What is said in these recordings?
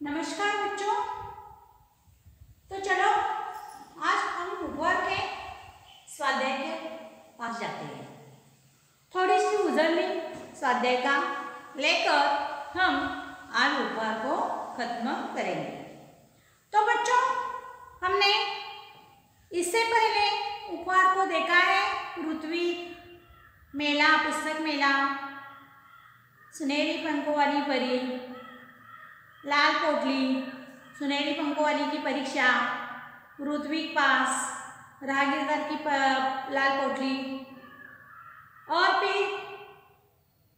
नमस्कार बच्चों। तो चलो आज हम उपवर के स्वाध्याय के पास जाते हैं। थोड़ी सी उजरनी स्वाध्याय का लेकर हम आज उपवर को खत्म करेंगे। तो बच्चों, हमने इससे पहले उपवर को देखा है ऋत्विक मेला, पुस्तक मेला, सुनहरी पंखों वाली परी, लाल पोटली, सुनहरी पंखों वाली की परीक्षा, ऋत्विक पास, राहगीरदार की लाल पोटली और फिर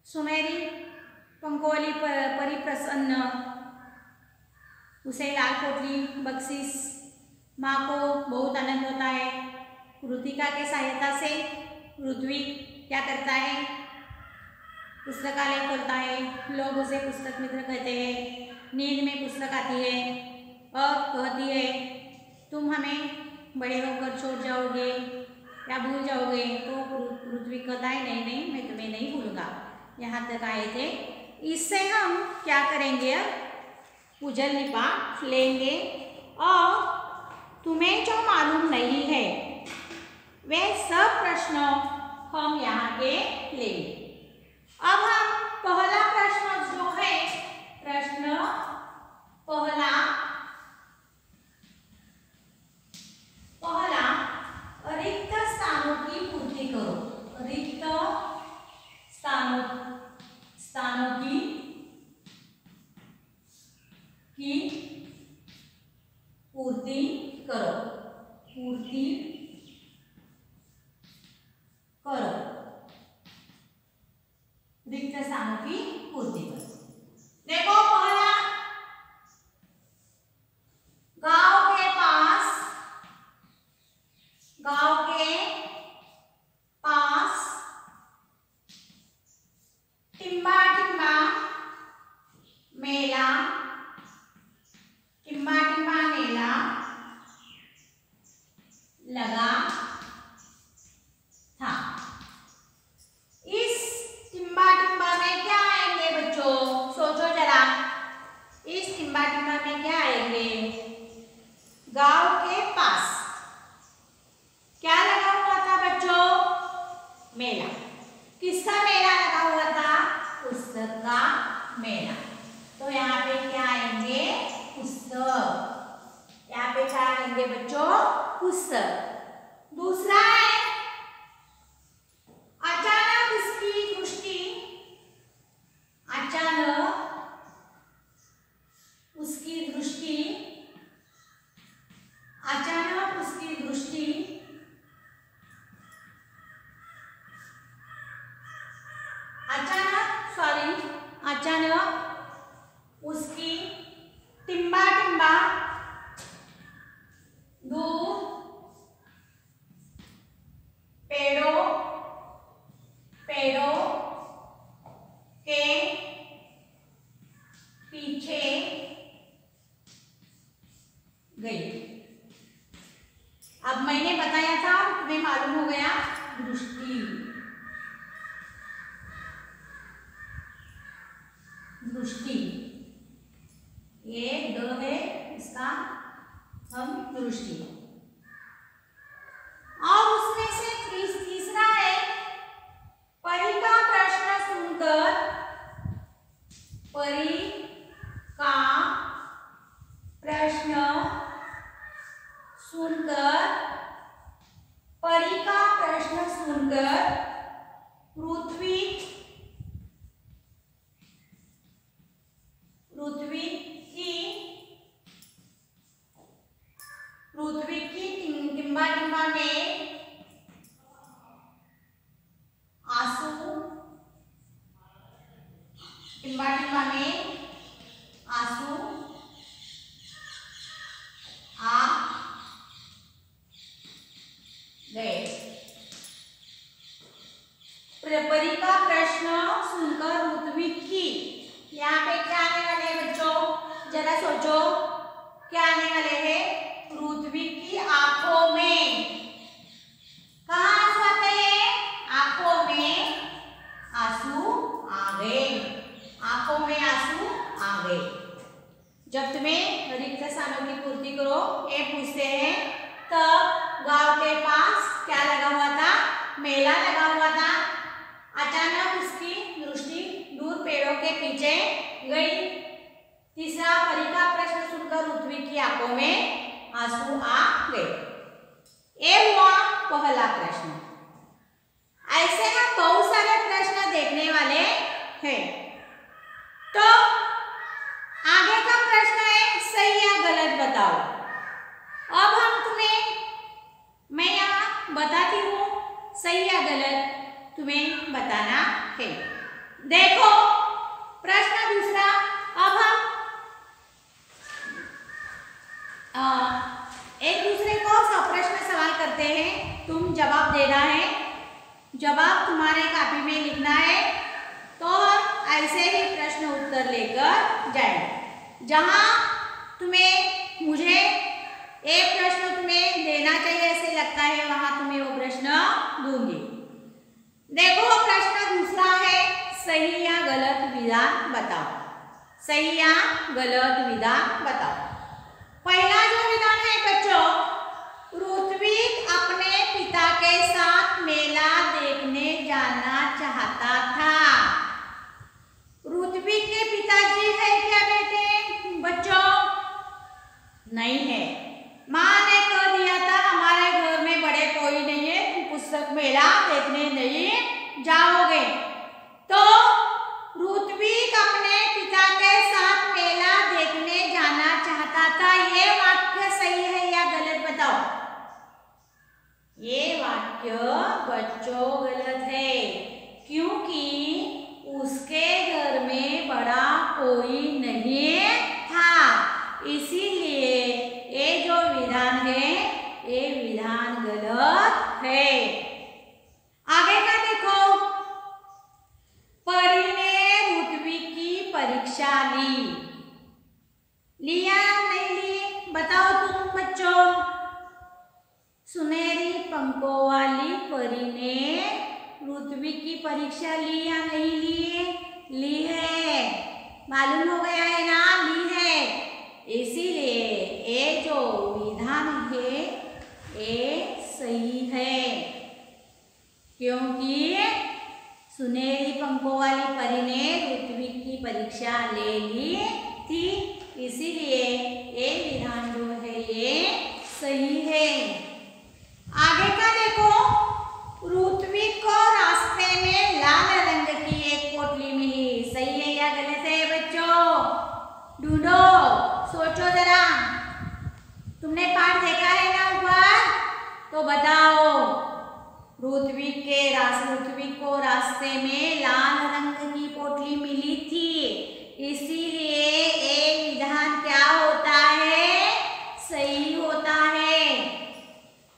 सुनहरी पंखों वाली परी प्रसन्न, उसे लाल पोटली बख्शीश, माँ को बहुत आनंद होता है। कृतिका के सहायता से ऋत्विक क्या करता है, पुस्तकालय खोलता है, लोग उसे पुस्तक मित्र कहते हैं। नींद में पुस्तक आती है और कहती है तुम हमें बड़े होकर छोड़ जाओगे या भूल जाओगे। तो ऋत्विक कहता है नहीं नहीं, मैं तुम्हें नहीं भूलूंगा। यहाँ तक आए थे। इससे हम क्या करेंगे, अब उजल निपात लेंगे और तुम्हें जो मालूम नहीं है वे सब प्रश्न हम यहाँ के लेंगे। अब हम पहला प्रश्न जो है, प्रश्न पहला रिक्त स्थानों की पूर्ति करो। रिक्त स्थानों की पूर्ति करो। रिक्त स्थानों की पूर्ति करो। देखो, पहला गांव के पास टिम्बा मेला लगा था। इस टिम्बा में क्या आएंगे बच्चों, सोचो जरा। इस टिम्बा में क्या आएंगे, गांव के पास क्या लगा हुआ था बच्चों, मेला। किसका मेला लगा हुआ था, पुस्तक का मेला। तो यहाँ पे क्या आएंगे, पुस्तक। यहाँ पे क्या आएंगे बच्चों, पुस्तक। दूसरा है अचानक उसकी दृष्टि अचानक उसकी टिम्बा दूर पेड़ों के पीछे गई। अब मैंने बताया था, तुम्हें मालूम हो गया, दृष्टि। एक द है इसका, हम दृष्टि। और उसमें से तीसरा है परी का प्रश्न सुनकर, परी का प्रश्न सुनकर ऋत्विक की टिम्बा में आंसू आ गए। परी का प्रश्न सुनकर ऋत्विक की, यहाँ पे क्या आने वाले हैं बच्चों, जरा सोचो, क्या आने वाले हैं, ऋत्विक की आंखों में। कहाँ आंसू आते हैं, आंखों में आंसू आ गए। जब तुम्हें रिक्त स्थानों की पूर्ति करो ये पूछते हैं, तब गांव के पास क्या लगा हुआ था? मेला लगा हुआ था। अचानक उसकी दृष्टि दूर पेड़ों के पीछे गई। तीसरा, परी का प्रश्न सुनकर ऋत्विक की आंखों में आंसू आ गए। ये हुआ पहला प्रश्न। ऐसे हम बहुत सारे प्रश्न देखने वाले हैं। तो आगे का प्रश्न है सही या गलत बताओ। अब हम तुम्हें, मैं यहाँ बताती हूँ, सही या गलत तुम्हें बताना है। देखो प्रश्न दूसरा। अब हम एक दूसरे को प्रश्न सवाल करते हैं, तुम जवाब देना है। जवाब तुम्हारे कापी में लिखना है। तो ऐसे ही प्रश्न उत्तर लेकर जाएं। जहां तुम्हें मुझे एक प्रश्न तुम्हें देना चाहिए ऐसे लगता है, वहां तुम्हें वो प्रश्न दूंगी। देखो प्रश्न दूसरा है, सही या गलत विधान बताओ। सही या गलत विधान बताओ। पहला जो विधान है बच्चों, ऋत्विक अपने पिता के साथ मेला देखने जाना चाहता था। ऋत्विक के पिताजी है क्या बेटे? बच्चों नहीं है। माँ ने कह दिया था हमारे घर में बड़े कोई नहीं है, तुम पुस्तक मेला देखने नहीं जाओगे। तो ऋत्विक अपने पिता के साथ मेला देखने जाना चाहता था। ये वाक्य सही है या गलत बताओ? ये वाक्य बच्चों गलत है, क्योंकि उसके घर में बड़ा कोई नहीं था। इसीलिए ये जो विधान है ये विधान गलत है। आगे का देखो, परी ने ऋत्विक की परीक्षा लिया नहीं ली? बताओ तुम बच्चों। सुनहरी पंखों वाली परी ने ऋत्विक की परीक्षा ली या नहीं ली? ली है। मालूम हो गया है ना? ली है। इसीलिए ये जो विधान है ये सही है, क्योंकि सुनहरी पंखों वाली परी ने ऋत्विक की परीक्षा ले ली थी। इसीलिए ये विधान जो है ये सही है। आगे का देखो, ऋत्विक को रास्ते में लाल रंग की एक पोटली मिली। सही है या गलत है बच्चों? ढूंढो, सोचो जरा। तुमने पाठ देखा है ना ऊपर? तो बताओ। ऋत्विक को रास्ते में लाल रंग की पोटली मिली थी। इसीलिए ये विधान क्या होता है? सही होता है।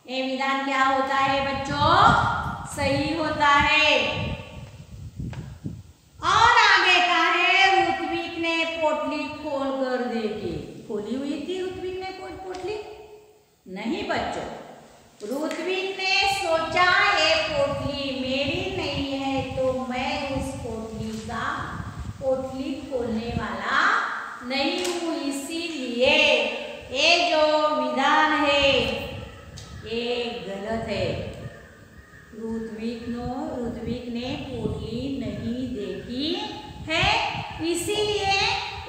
ये विधान क्या होता है बच्चों? सही होता है। और आगे का है, ऋत्विक ने पोटली खोल कर देखी। खोली हुई थी ऋत्विक ने पोटली? नहीं बच्चों। ऋत्विक ने सोचा ये पोटली मेरी नहीं है, तो मैं उस पोटली खोलने वाला नहीं हूँ। इसीलिए ये जो विधान है ये गलत है। ऋत्विक ने पोटली नहीं देखी है, इसीलिए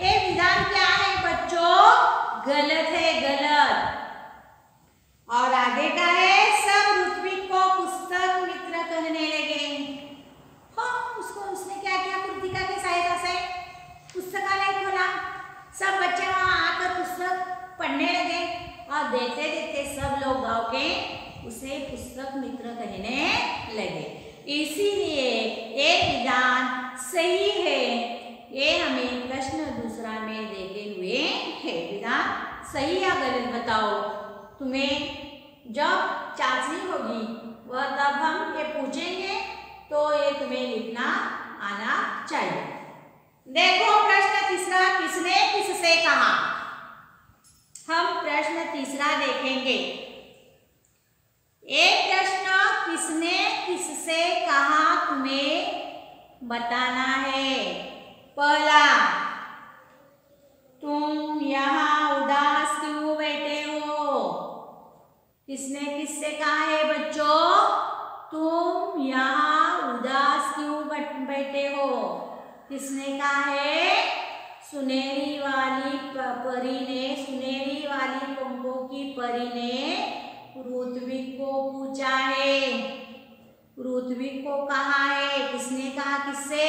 ये विधान क्या है बच्चों? गलत है, गलत। और आगे का है, सब ऋत्विक को पुस्तक मित्र कहने लगे। हाँ, उसने क्या किया? कृतिका की सहायता से पुस्तकालय खोला। सब बच्चे वहां आकर पुस्तक पढ़ने लगे और देखते देखते सब लोग गांव के उसे पुस्तक मित्र कहने लगे। इसीलिए ये विधान सही है। ये हमें प्रश्न दूसरा में देखे हुए है। विधान सही या गलत बताओ। तुम्हें जब चाचनी होगी वह तब हम ये पूछेंगे, तो ये तुम्हें लिखना आना चाहिए। देखो प्रश्न तीसरा, किसने किससे कहा? हम प्रश्न तीसरा देखेंगे। एक प्रश्न किसने किससे कहा बताना है। पहला, तुम या किसने किससे कहा है बच्चों? तुम यहाँ उदास क्यों बैठे हो? किसने कहा है? सुनहरी वाली परी ने, सुनहरी वाली पंखों की परी ने ऋत्विक को पूछा है, ऋत्विक को कहा है। किसने कहा? किससे?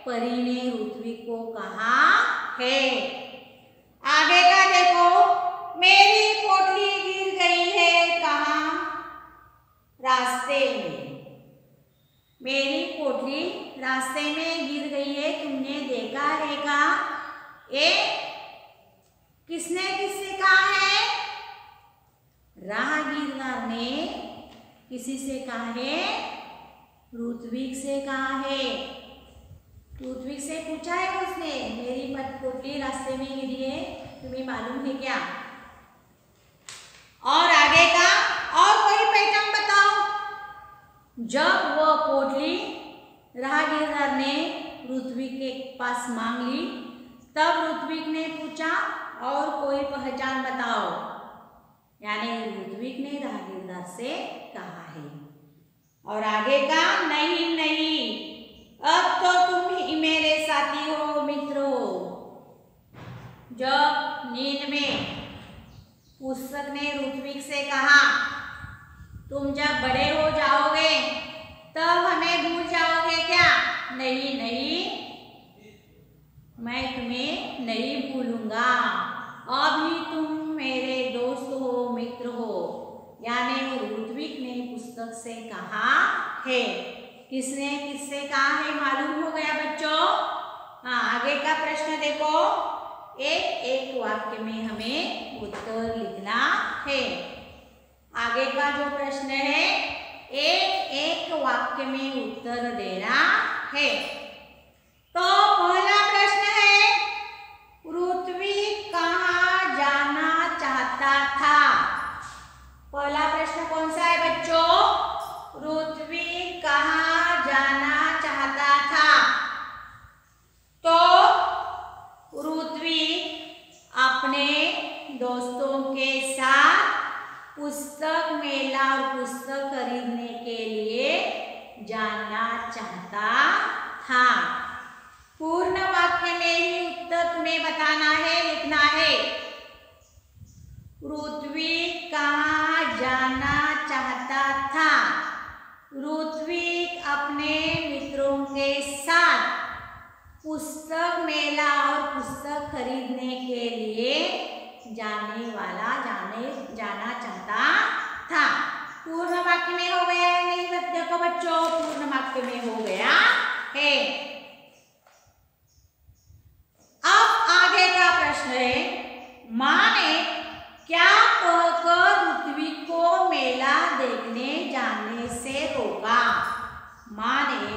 परी ने ऋत्विक को कहा है। आगे का देखो, मेरी पोटली गिर गई है कहाँ? रास्ते में। मेरी पोटली रास्ते में गिर गई है, तुमने देखा है क्या? ये किसने किससे कहा है? राहगीर ने किसी से कहा है? ऋत्विक से कहा है। ऋत्विक से पूछा है उसने, मेरी पोटली रास्ते में गिरी है, तुम्हें मालूम है क्या? और आगे का और कोई पैटर्न बताओ। जब वो पोटली राहगीर ने ऋत्विक के पास मांग ली, तब ऋत्विक ने पूछा और कोई पहचान बताओ, यानी ऋत्विक ने राहगीर से कहा है। और आगे का नहीं नहीं, अब तो तुम ही मेरे साथी हो, मित्र हो। जब नींद में पुस्तक ने ऋत्विक से कहा, तुम जब बड़े हो जाओगे तब हमें भूल जाओगे क्या? नहीं नहीं, मैं तुम्हें नहीं भूलूंगा, अभी तुम मेरे दोस्त हो, मित्र हो। यानी ऋत्विक ने पुस्तक से कहा है। किसने किससे कहा है मालूम हो गया बच्चों? हाँ, आगे का प्रश्न देखो, एक एक वाक्य में हमें उत्तर लिखना है। आगे का जो प्रश्न है, एक एक वाक्य में उत्तर देना है। तो पहला प्रश्न है, ऋत्विक कहाँ जाना चाहता था? पहला प्रश्न कौन सा है बच्चों? ऋत्विक कहाँ जाना चाहता था? तो ऋत्विक अपने दोस्तों के साथ पुस्तक मेला और पुस्तक खरीदने के लिए जाना चाहता था। पूर्ण वाक्य में ही उत्तर तुम्हें बताना है, लिखना है। ऋत्विक कहाँ जाना चाहता था? ऋत्विक अपने मित्रों के साथ पुस्तक मेला और पुस्तक खरीदने के लिए जाना चाहता था। पूर्ण वाक्य में हो गया है नहीं? देखो बच्चों, पूर्ण वाक्य में हो गया है। अब आगे का प्रश्न है, माँ ने क्या कहकर ऋत्विक को मेला देखने जाने से रोका? माँ ने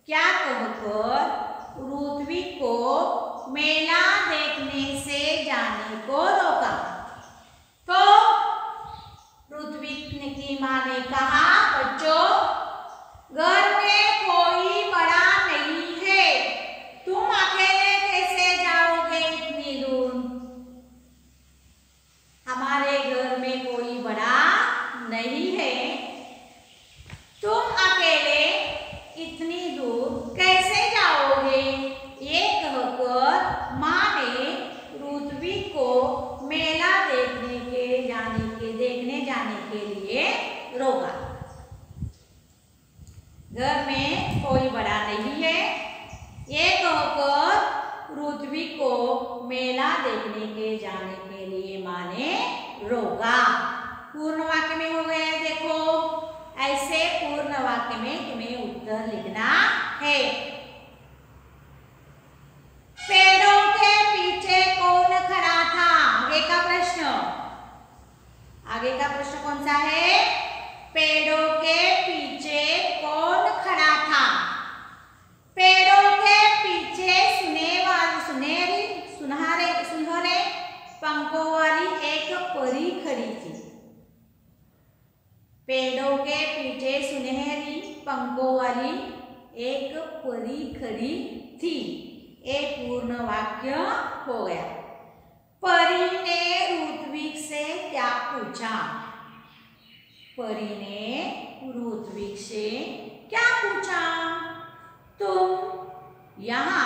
क्या कहकर ऋत्विक को मेला देखने से जाने को रोका? तो ऋत्विक की माँ ने कहा, बच्चों घर में कोई बड़ा नहीं है, तुम अकेले कैसे जाओगे इतनी दूर? हमारे घर में कोई बड़ा नहीं है, तुम अकेले इतनी दूर कैसे जाओगे? ये कहकर माँ ने ऋत्विक को मेला देखने जाने के लिए रोका। घर में कोई बड़ा नहीं है, ये कहकर ऋत्विक को मेला देखने के जाने के लिए माँ ने रोका। पूर्ण वाक्य में हो गया है। देखो, ऐसे पूर्ण वाक्य में तुम्हें उत्तर लिखना है। पेड़ों के पीछे कौन खड़ा था? आगे का प्रश्न, आगे का प्रश्न कौन सा है? पेड़ों के पीछे कौन खड़ा था? पेड़ों के पीछे सुनहरे पंखों वाली एक परी खड़ी थी। पेड़ों के पीछे सुनहरी पंखों वाली एक परी खड़ी थी। एक पूर्ण वाक्य हो गया। परी ने ऋत्विक से क्या पूछा? परी ने ऋत्विक से क्या पूछा? तुम यहाँ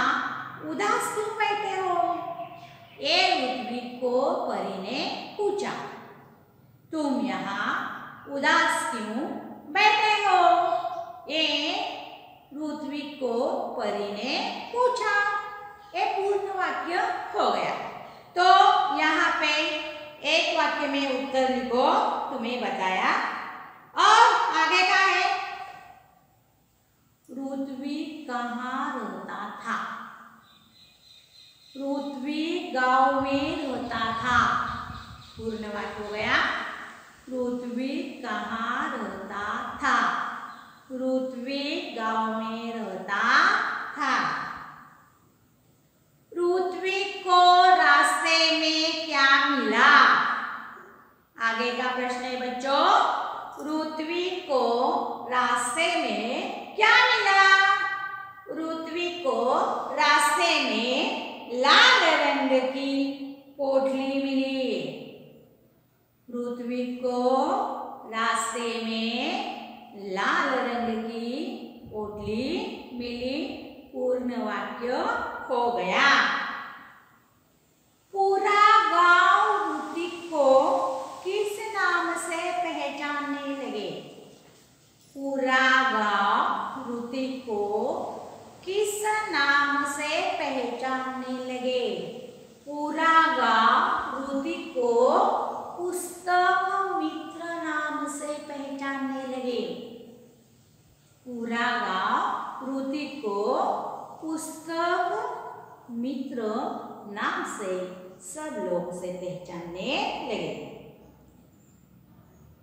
उदास क्यों बैठे हो? ये ऋत्विक को परी ने पूछा। तुम यहाँ उदास क्यों बैठे हो? ये ऋत्विक को परी ने पूछा। ये पूर्ण वाक्य हो गया। तो यहाँ पे एक वाक्य में उत्तर लिखो, तुम्हें बताया। और आगे का है, ऋत्विक कहाँ रहता था? ऋत्विक गांव में रहता था। पूर्ण वाक्य हो गया। ऋत्विक कहाँ रहता था? ऋत्विक गांव में रहता था। ऋत्विक को रास्ते में क्या मिला? आगे का प्रश्न है बच्चों, ऋत्विक को रास्ते में क्या मिला? ऋत्विक को रास्ते में लाल रंग की पोटली मिली। ऋत्विक को रास्ते में लाल रंग की पोटली मिली। पूर्ण वाक्य हो गया। पूरा गांव ऋत्विक को किस नाम से पहचानने लगे? पूरा गांव ऋत्विक को किस नाम से पहचानने लगे? पूरा गांव ऋत्विक को पुस्तक मित्र नाम से पहचानने लगे। पूरा गांव ऋत्विक को पुस्तक मित्र नाम से सब लोग से पहचानने लगे।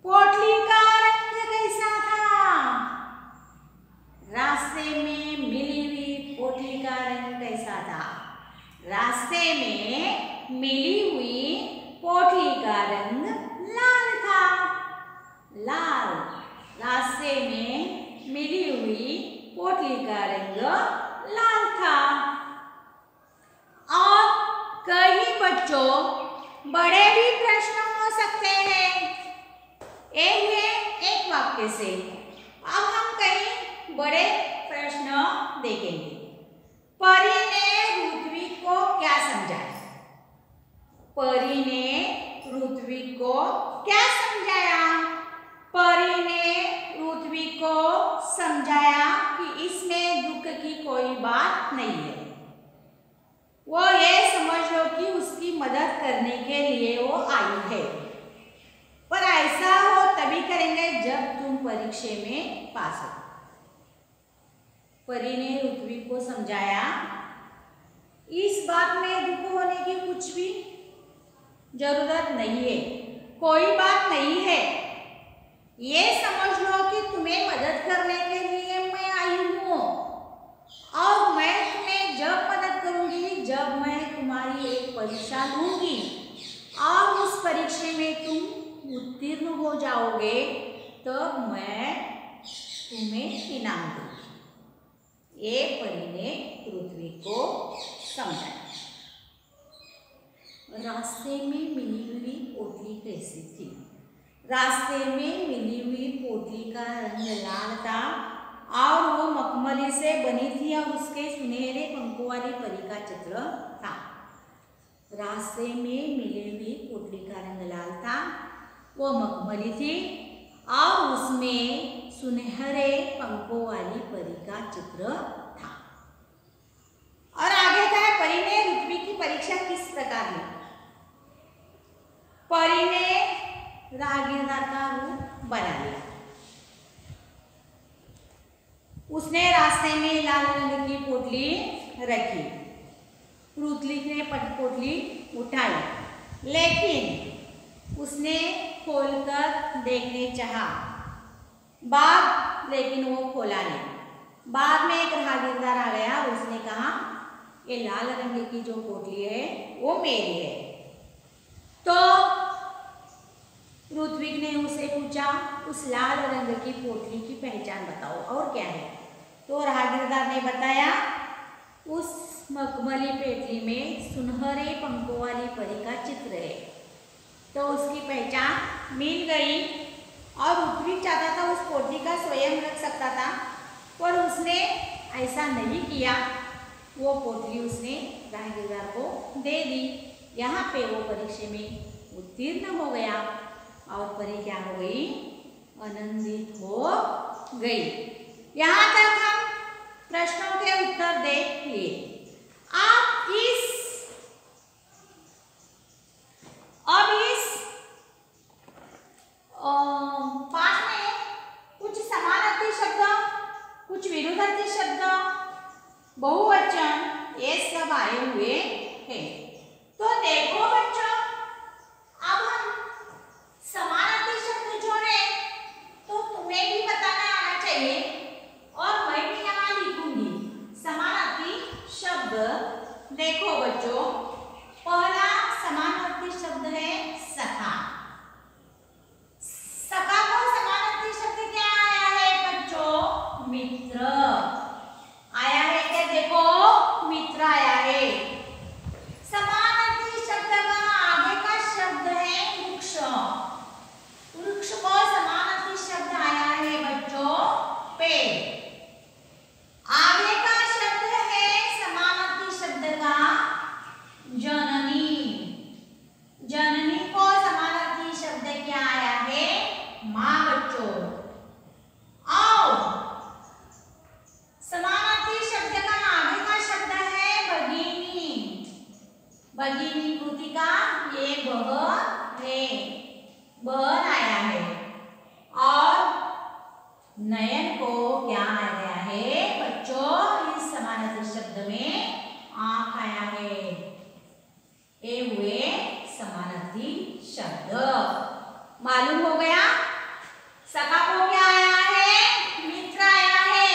पोटली का रंग कैसा था? रास्ते में मिली हुई पोटली का रंग कैसा था? रास्ते में मिली हुई पोटली का रंग लाल था। लाल। रास्ते में मिली हुई पोटली का रंग लाल था। और कई बच्चों बड़े भी प्रश्न हो सकते हैं एक वाक्य से। अब हम कई बड़े प्रश्न देखेंगे। परी ने ऋत्विक को क्या समझाया? परी ने ऋत्विक को क्या समझाया? परी ने ऋत्विक को समझाया कि इसमें दुख की कोई बात नहीं है। वो ये समझ लो कि उसकी मदद करने के लिए वो आई है, पर ऐसा हो तभी करेंगे जब तुम परीक्षा में पास हो। परी ने ऋत्विक को समझाया, इस बात में दुख होने की कुछ भी जरूरत नहीं है, कोई बात नहीं है। ये समझ लो कि तुम्हें मदद करने के लिए मैं आई हूँ, और मैं तुम्हें जब मदद करूंगी जब मैं तुम्हारी एक परीक्षा लूंगी, और उस परीक्षा में तुम उत्तीर्ण हो जाओगे तब मैं तुम्हें इनाम दूंगी। ये परी ने ऋत्विक को समझाया। रास्ते में मिली हुई पोटली कैसी थी? रास्ते में मिली हुई पोटली का रंग लाल था और वो मखमली से बनी थी और उसके सुनहरे पंखों वाली परी का चित्र था। रास्ते में मिली हुई पोटली का रंग लाल था, वो मखमली थी और उसमें सुनहरे पंखों वाली परी का चित्र था। और आगे का है, परी ने ऋत्विक की परीक्षा किस प्रकार ली? परी ने राहगीरदार का रूप बना लिया। उसने रास्ते में लाल रंग की पोटली रखी। ऋत्विक ने पोटली उठाई, लेकिन उसने खोलकर देखने चाहा, लेकिन वो खोला नहीं। बाद में एक राहगीरदार आ गया, उसने कहा ये लाल रंग की जो पोटली है वो मेरी है। तो ऋत्विक ने उसे पूछा, उस लाल रंग की पोटली की पहचान बताओ और क्या है? तो राहगीरदार ने बताया, उस मखमली पोटली में सुनहरे पंखों वाली परी का चित्र है। तो उसकी पहचान मिल गई। और ऋत्विक चाहता था उस पोटली का स्वयं रख सकता था, पर उसने ऐसा नहीं किया। वो पोटली उसने राहगीरदार को दे दी। यहाँ पे वो परीक्षा में उत्तीर्ण हो गया और परी क्या हो गई, आनंदित हो गई। यहाँ तक हम प्रश्नों के उत्तर देख लिए। अब इस पाठ में कुछ समानार्थी शब्द, कुछ विरुद्धार्थी शब्द, बहुवचन, ये सब आए हुए हैं। तो देखो बच्चों, अब हम समानार्थी शब्द जो है तो तुम्हें भी बताना आना चाहिए और मैं भी यहाँ लिखूंगी समानार्थी शब्द। देखो बच्चों, पहला समानार्थी शब्द है सखा। सखा को समानार्थी शब्द क्या आया है बच्चों, मित्र आया है क्या, देखो मित्र आया है। समानार्थी शब्द का आगे का शब्द है वृक्ष। वृक्ष को समानार्थी शब्द आया है बच्चों पेड़। आगे का शब्द है समानार्थी शब्द का जननी। जननी को समानार्थी शब्द क्या आया है, मां बच्चों। और समानार्थी शब्द का आगे का शब्द है भगिनी। भगिनी कृतिका, ये बहन है, बहन आया है। और नयन को क्या आ गया है बच्चों, इस समानार्थी शब्द में आंख आया है। ये हुए समानार्थी शब्द। मालूम हो गया, सखा को क्या आया है, मित्र आया है।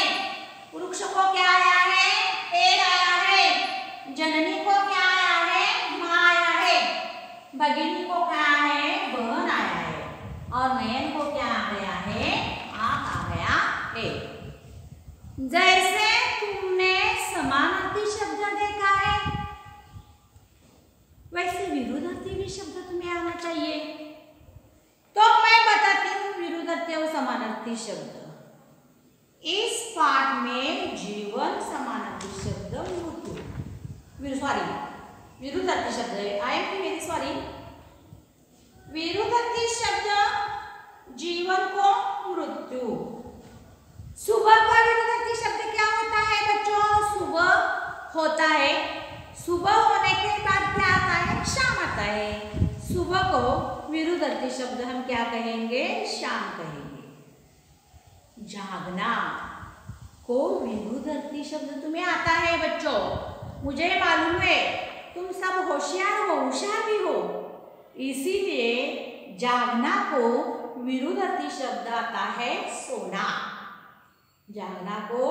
वृक्ष को क्या आया है, पेड़ आया है। जननी को क्या आया है, मां आया है। भगिनी को क्या है, बहन आया है। और नयन को क्या आ गया है, आंख आ गया है। जैसे तुमने समानार्थी शब्द देखा है, वैसे विरुद्धार्थी भी शब्द तुम्हें आना चाहिए। तो मैं बताती हूँ विरुद्धार्थी और समानार्थी शब्द। इस पाठ में जीवन समानार्थी शब्द, मृत्यु सॉरी विरुद्धार्थी शब्द है। I am very sorry. विरुद्धार्थी शब्द जीवन को मृत्यु। सुबह का विरुद्धार्थी शब्द क्या होता है बच्चों, सुबह होता है। सुबह होने के बाद क्या आता है, शाम आता है। सुबह को विरुद्धार्थी शब्द हम क्या कहेंगे, शाम कहेंगे। जागना को विरुद्धार्थी शब्द तुम्हें आता है बच्चों, मुझे मालूम है तुम सब होशियार हो, होशियार भी हो, इसीलिए जागना को विरुद्धार्थी शब्द आता है सोना। जागना को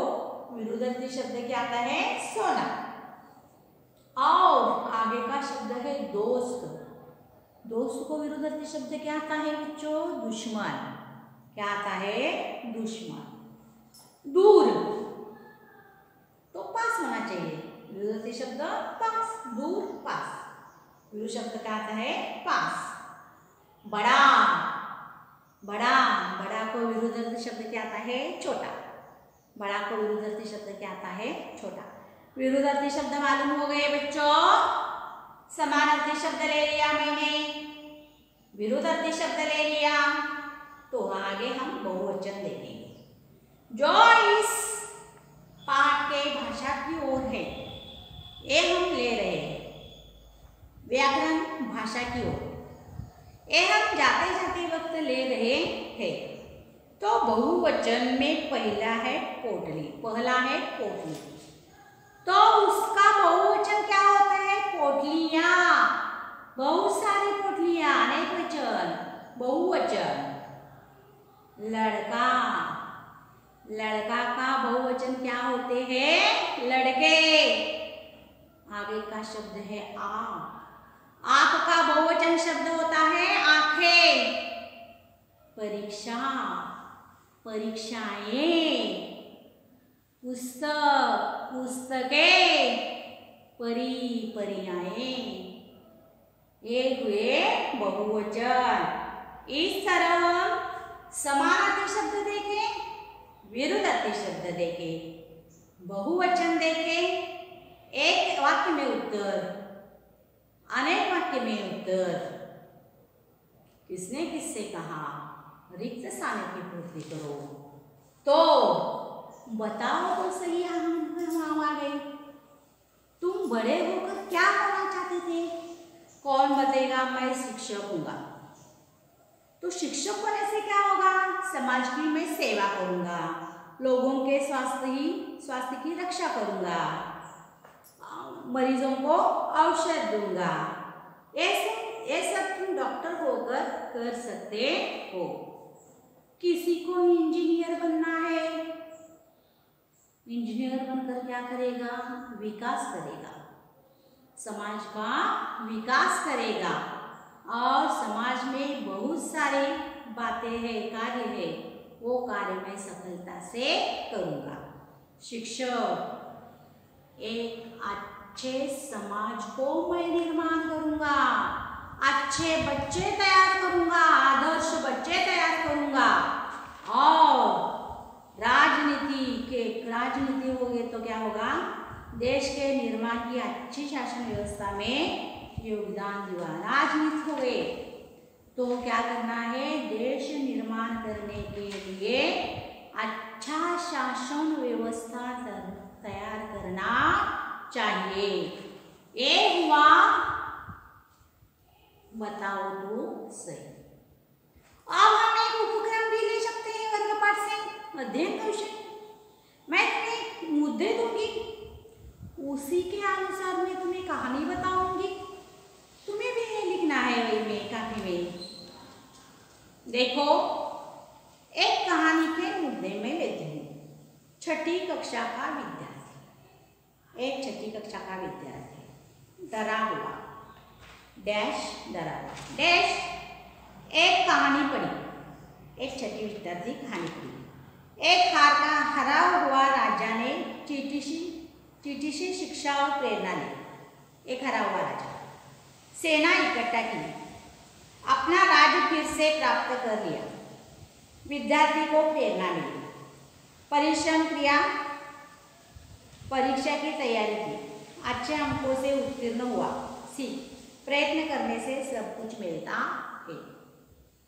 विरुद्धार्थी शब्द क्या आता है, सोना। और आगे का शब्द है दोस्त। दोस्त को विरुद्धार्थी शब्द क्या आता है बच्चों, दुश्मन। क्या आता है, दुश्मन। दूर तो पास होना चाहिए, विरुद्धार्थी शब्द पास, दूर पास। विरुद्ध शब्द क्या आता है, पास। बड़ा, बड़ा, बड़ा को विरुद्धार्थी शब्द क्या आता है, छोटा। बड़ा को विरुद्धार्थी शब्द क्या आता है, छोटा। विरुद्धार्थी शब्द मालूम हो गए बच्चों। समानार्थी शब्द ले लिया मैंने, विरुद्धार्थी शब्द ले लिया, तो आगे हम बहुवचन देखेंगे जो इस पाठ के भाषा की ओर है। ये हम ले रहे हैं व्याकरण भाषा की ओर। ये हम जाते जाते वक्त ले रहे हैं। तो बहुवचन में पहला है पोटली, पहला है पोटली। तो उसका बहुवचन क्या होता है, पोटलियां। बहुत सारी पोटलियां, अनेक वचन, बहुवचन। लड़का, लड़का का बहुवचन क्या होते हैं, लड़के। आगे का शब्द है आँख। आँख का बहुवचन शब्द होता है आंखें। परीक्षा, परीक्षाएं। पुस्तक, पुस्तकें। परी, परियाएं। ये हुए बहुवचन। इस तरह समानार्थी शब्द देके, विरुद्धार्थी शब्द देके, बहुवचन देके, एक वाक्य में उत्तर, अनेक वाक्य में उत्तर, किसने किससे कहा, रिक्त स्थान की पूर्ति करो। तो बताओ तो सही, हम आ गए। तुम बड़े होकर क्या होना चाहते थे? कौन बताएगा? मैं शिक्षक हूँगा। तो शिक्षक होने से क्या होगा? समाज की मैं सेवा करूँगा, लोगों के स्वास्थ्य की रक्षा करूँगा, मरीजों को औषध दूंगा। ये सब तुम डॉक्टर होकर कर सकते हो। किसी को इंजीनियर बनना है, इंजीनियर बनकर क्या करेगा? विकास करेगा, समाज का विकास करेगा, और समाज में बहुत सारे बातें हैं, कार्य है, वो कार्य मैं सफलता से करूँगा। शिक्षक एक अच्छे समाज को मैं निर्माण करूँगा, अच्छे बच्चे तैयार करूँगा, आदर्श बच्चे तैयार करूँगा, और राजनीति होगी तो क्या होगा? देश के निर्माण की अच्छी शासन व्यवस्था में योगदान दिया। राजनीति हो गए तो क्या करना है? देश निर्माण करने के लिए अच्छा शासन व्यवस्था तैयार करना चाहिए। ये हुआ, बताओ तो सही। अब हम एक उपक्रम भी ले सकते हैं वर्ग पाठ से, अध्ययन कौशल। मैं तुम्हें मुद्दे दूंगी, उसी के अनुसार मैं तुम्हें कहानी बताऊंगी, तुम्हें भी ये लिखना है वही में, काफी में। देखो, एक कहानी के मुद्दे में लेती हूँ। छठी कक्षा का विद्यार्थी, एक छठी कक्षा का विद्यार्थी डरा हुआ, डैश डरा हुआ, डैश एक कहानी पढ़ी। एक छठी विद्यार्थी कहानी पढ़ी। एक हरा हुआ राजा ने चींटी से शिक्षा और प्रेरणा ली। एक हरा हुआ राजा, सेना इकट्ठा की, अपना राज्य फिर से प्राप्त कर लिया। विद्यार्थी को प्रेरणा मिली, परिश्रम किया, परीक्षा की तैयारी की, अच्छे अंकों से उत्तीर्ण हुआ। प्रयत्न करने से सब कुछ मिलता है।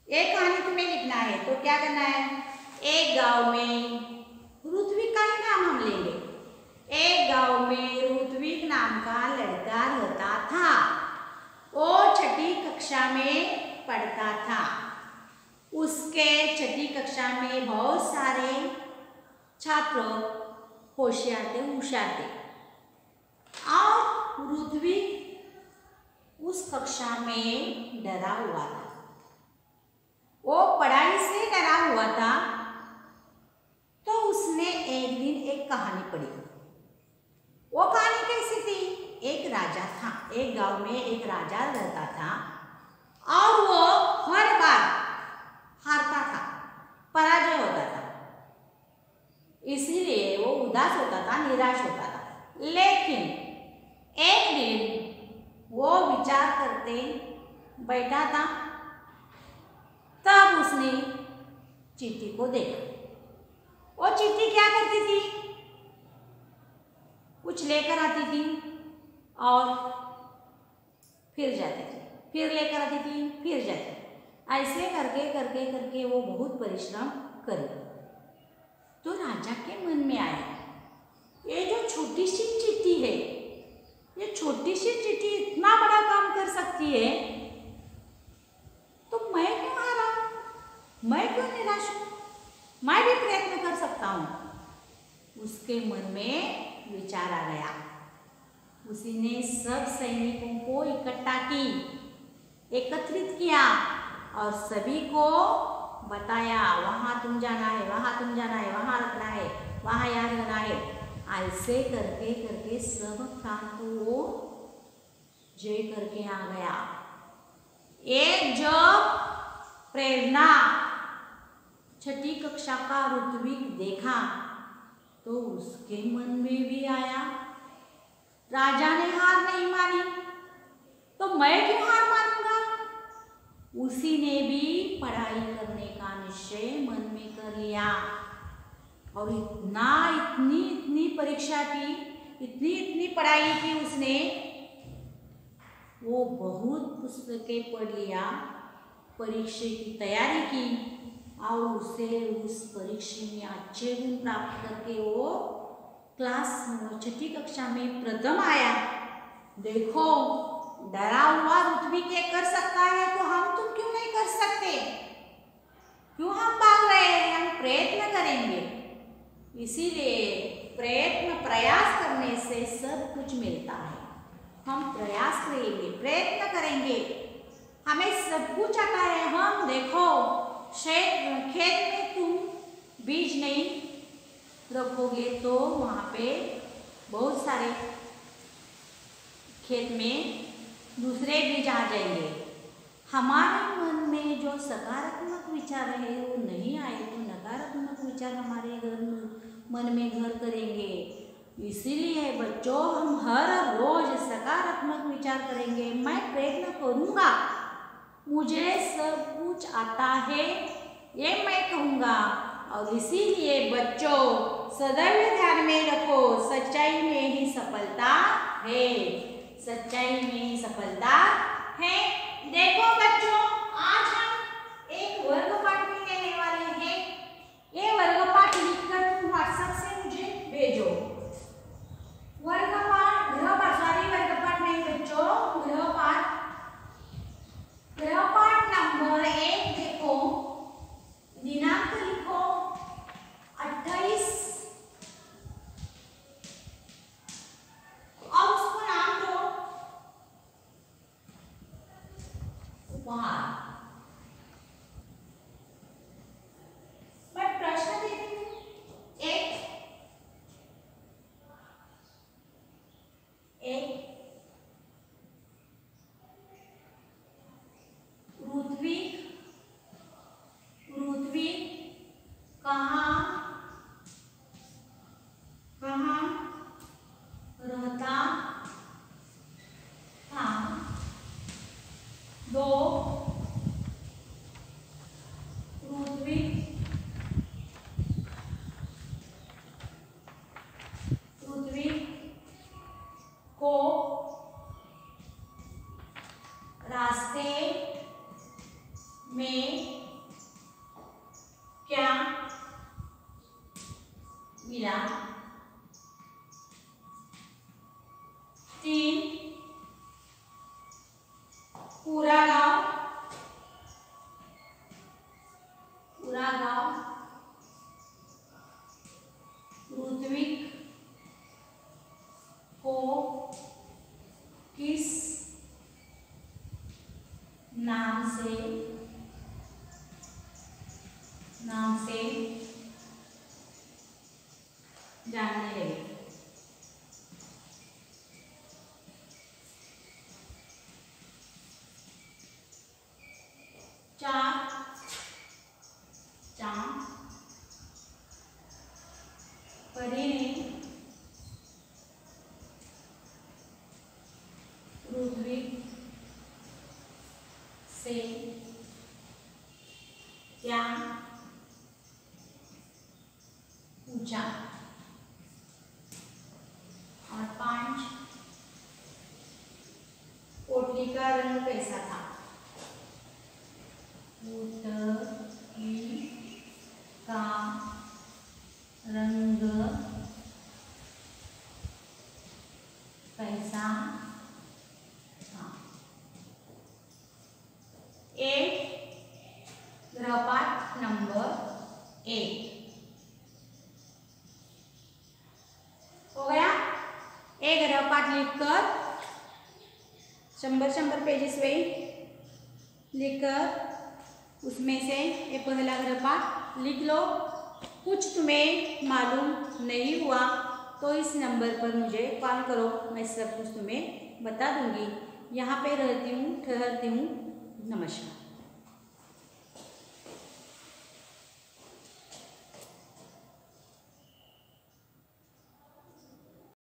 एक कहानी तुम्हें लिखना है तो क्या करना है? एक गांव में ऋत्विक का ही नाम हम लेंगे। एक गांव में ऋत्विक नाम का लड़का रहता था। वो छठी कक्षा में पढ़ता था। उसके छठी कक्षा में बहुत सारे छात्र होशियार थे। और ऋत्विक उस कक्षा में डरा हुआ था। वो पढ़ाई से डरा हुआ था। तो उसने एक दिन एक कहानी पढ़ी। वो कहानी कैसी थी? एक राजा था, एक गांव में एक राजा रहता था, और वो हर बार हारता था, पराजय होता था। इसीलिए वो उदास होता था, निराश होता था। लेकिन एक दिन वो विचार करते बैठा था, तब उसने चींटी को देखा। वो चींटी क्या करती थी? कुछ लेकर आती थी और फिर जाती थी, फिर लेकर आती थी, फिर जाती थी। ऐसे करके करके करके वो बहुत परिश्रम करी। तो राजा के मन में आया, ये जो छोटी सी चींटी है, ये छोटी सी चींटी इतना बड़ा काम कर सकती है, तो मैं क्यों हारा? मैं क्यों निराश हूं? मैं भी प्रयत्न कर सकता हूं। उसके मन में विचार आ गया। उसी ने सब सैनिकों को इकट्ठा की, एकत्रित किया और सभी को बताया, वहां तुम जाना है, वहां तुम जाना है, वहां रखना है, वहां यहाँ रहना है। ऐसे करके करके सब प्रांतों को जय करके आ गया। एक जब प्रेरणा छठी कक्षा का ऋत्विक देखा तो उसके मन में भी आया, राजा ने हार नहीं मानी तो मैं क्यों हार मानूंगा? उसी ने भी पढ़ाई करने करने का निश्चय मन में कर लिया और इतनी परीक्षा की, इतनी पढ़ाई की उसने, वो बहुत पुस्तकें पढ़ लिया, परीक्षा की तैयारी की और उसे उस परीक्षा में अच्छे गुण प्राप्त करके वो क्लास 6ठी कक्षा में प्रथम आया। देखो, डरा हुआ ऋत्विक ये कर सकता है तो हम तुम क्यों नहीं कर सकते? क्यों हम भाग रहे हैं? हम प्रयत्न करेंगे। इसीलिए प्रयास करने से सब कुछ मिलता है। हम प्रयास करेंगे, प्रयत्न करेंगे, हमें सब कुछ आता है। हम देखो, खेत में तुम बीज नहीं रखोगे तो वहाँ पे बहुत सारे खेत में दूसरे बीज आ जाएंगे। हमारे मन में जो सकारात्मक विचार है वो नहीं आए तो नकारात्मक विचार हमारे मन में घर करेंगे। इसीलिए बच्चों, हम हर रोज सकारात्मक विचार करेंगे। मैं प्रयत्न करूँगा, मुझे सब कुछ आता है, ये मैं कहूँगा। और इसीलिए बच्चों, सदैव ध्यान में रखो, सच्चाई में ही सफलता है, सच्चाई में ही सफलता है। देखो बच्चों, आज हम एक वर्ग पाठ में लेने वाले हैं। ये वर्ग पाठ लिखकर तुम व्हाट्सएप से मुझे भेजो। वर्ग पाठ नहीं बच्चों, गृह पाठ नंबर 1 देखो, दिनांक लिखो 28 और उसको नाम दो उपहार। मैं प्रश्न देती हूँ। एक ऋत्विक कहाँ रहता था? 2 ऋत्विक को रास्ते में क्या मिला? 3 पूरा गांव ऋत्विक को किस नाम से जानने लगे? 4 परी ने ऋत्विक से क्या पूछा? और 5 पोटली का रंग कैसा था? पोटली का रंग कैसा था? गृहपाठ नंबर 1 हो गया। एक गृहपाठ लिखकर 100 पेजेस पे लिखकर उसमें से ये पहला गृहपाठ लिख लो। कुछ तुम्हें मालूम नहीं हुआ तो इस नंबर पर मुझे कॉल करो, मैं सब कुछ तुम्हें बता दूंगी। यहाँ पे रहती हूँ, ठहरती हूँ। नमस्कार।